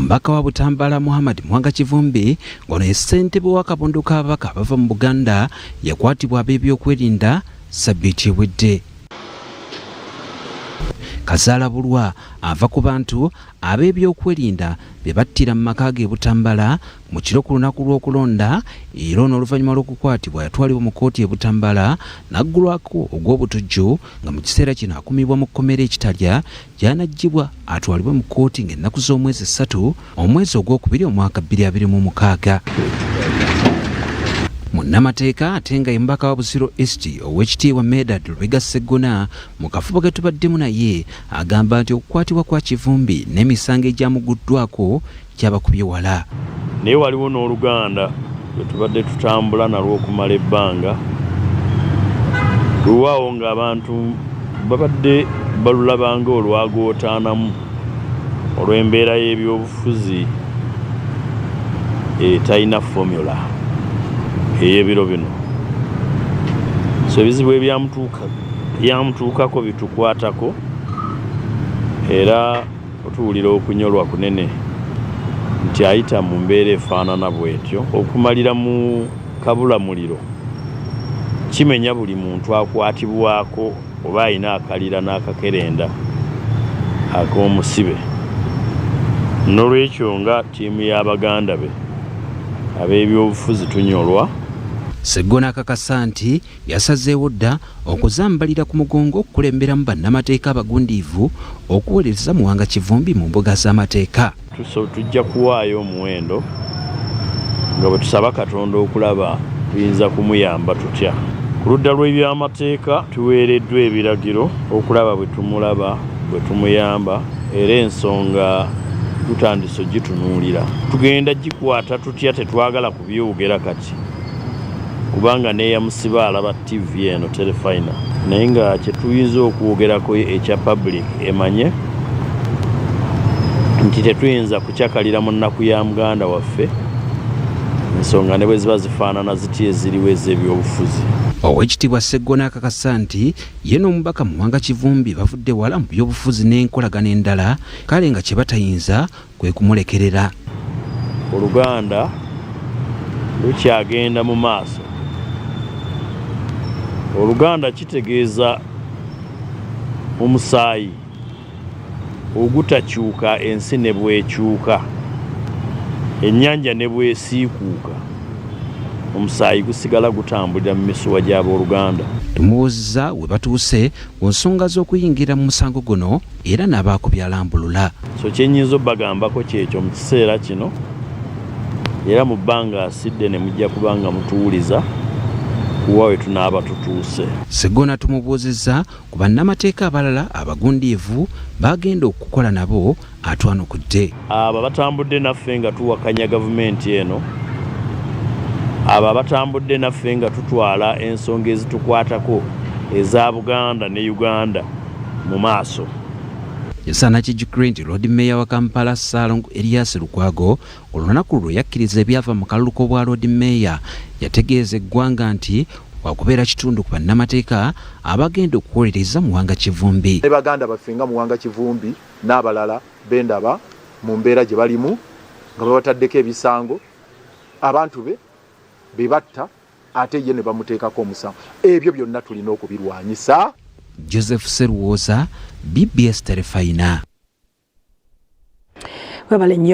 Omubaka wa Butambala Muhammad Mwanga Kivumbi ngono ye ssentebe wa kabondo k'ababaka abava mu Buganda yakwatibwa ab'ebyokwerinda Ssabbiiti ewedde. Kazaala Bulwa ava ku bantu ab'ebyokwerinda be battira mu maka ge Butambala mu kiro ku lunaku lw'okulonda era n'oluvannyuma lw'okukwatibwa yatwalibwa mu kkooti e Butambala n'aggulwako ogw'obutujju nga mu kiseera kino akumibwa mu kkomera ekitalya gy'anaggyibwa atwalibwe mu kkooti ng'ennaku z'omwezi 3 omwezi ogwokubiri omwaka 2026. Munnamateeka ate nga ye mubaka wa Busiro East Oweekitiibwa Medard Lubega Sseggona mu kafubo ke tubaddemu naye agamba nti okukwatibwa kwa Kivumbi n'emisango egyamuguddwako gyabakubye wala. Naye waliwo n'oluganda lwe tubadde tutambula nalwo okumala ebbanga luwaawo ng'abantu babadde balulabanga olwagootaanamu olw'embeera y'ebyobufuzi etalina formula ey'ebiro bino. So ebizibu ebyamutuukako bitukwatako era otuwulira okunyolwa kunene nti ayita mu mbeera efaanana bw'etyo. Okumalira mu kabulamuliro kimenya buli muntu akwatibwako oba ayina akalira n'akakerenda ak'omusibe. N'olwekyo nga ttiimu y'Abaganda be ab'ebyobufuzi tunyolwa. Sseggona akakasa nti yasazeewo dda okuzambalira ku mugongo okukulemberamu bannamateeka abagundiivu okuweereza Mwanga Kivumbi mu mbuga z'amateeka. Tujja kuwaayo omuwendo nga bwe tusaba Katonda okulaba tuyinza kumuyamba tutya. Ku ludda lw'ebyamateeka tuweereddwa ebiragiro okulaba bwe tumulaba bwe tumuyamba era ensonga tutandise gitunuulira. Tugenda gikwata tutya tetwagala kubyogera kati kubanga neeyamusiba alaba TV eno Telefina naye nga kye tuyinza okwogerako ekya public emanye nti tetuyinza kukyakalira mu nnaku ya muganda waffe ensonga ne bwe ziba zifaanana ziti eziriwo ez'ebyobufuzi. Oweekitiibwa Sseggona akakasa nti ye n'omubaka Mwanga Kivumbi bavudde wala mu byobufuzi n'enkolagana endala kale nga kye batayinza kwe kumulekerera. Oluganda lukyagenda mu maaso. Oluganda kitegeeza omusaayi ogutakyuka ensi ne bwekyuka, ennyanja ne bwesiikuuka, omusaayi gusigala gutambulira mu misuwa gy'abooluganda. Tumubuuzizza we batuuse ku nsonga z'okuyingira mu musango guno era n'abaako byalambulula. So kyennyinza obbagambako kyekyo mu kiseera kino era mu bbanga asidde ne mujja kubanga mutuwuliza kuwa we tunaaba tutuuse. Sseggona tumubuuzizza ku bannamateeka abalala abagundiivu bagenda okukola nabo atwanukudde. Abo batambudde naffe nga tuwakanya gavumenti eno, abo batambudde naffe nga tutwala ensonga ezitukwatako eza Buganda ne Uganda mu maaso. Yasaana kijjukire nti Lord Mayor wa Kampala Ssaalongo Erias Lukwago olunaku lwe yakkiriza ebyava mu kalulu k'obwa Lord Mayor yategeeza eggwanga nti wakubeera kitundu ku bannamateeka abagenda okuwolereza Mwanga Kivumbi. Ne Baganda baffe nga Mwanga Kivumbi n'abalala bendaba mu mbeera gye balimu nga babataddeko ebisango abantu be batta ate ye ne bamuteekako omusango. Ebyo byonna tulina okubirwanyisa. Joseph Seruwoza, BBS Telefina.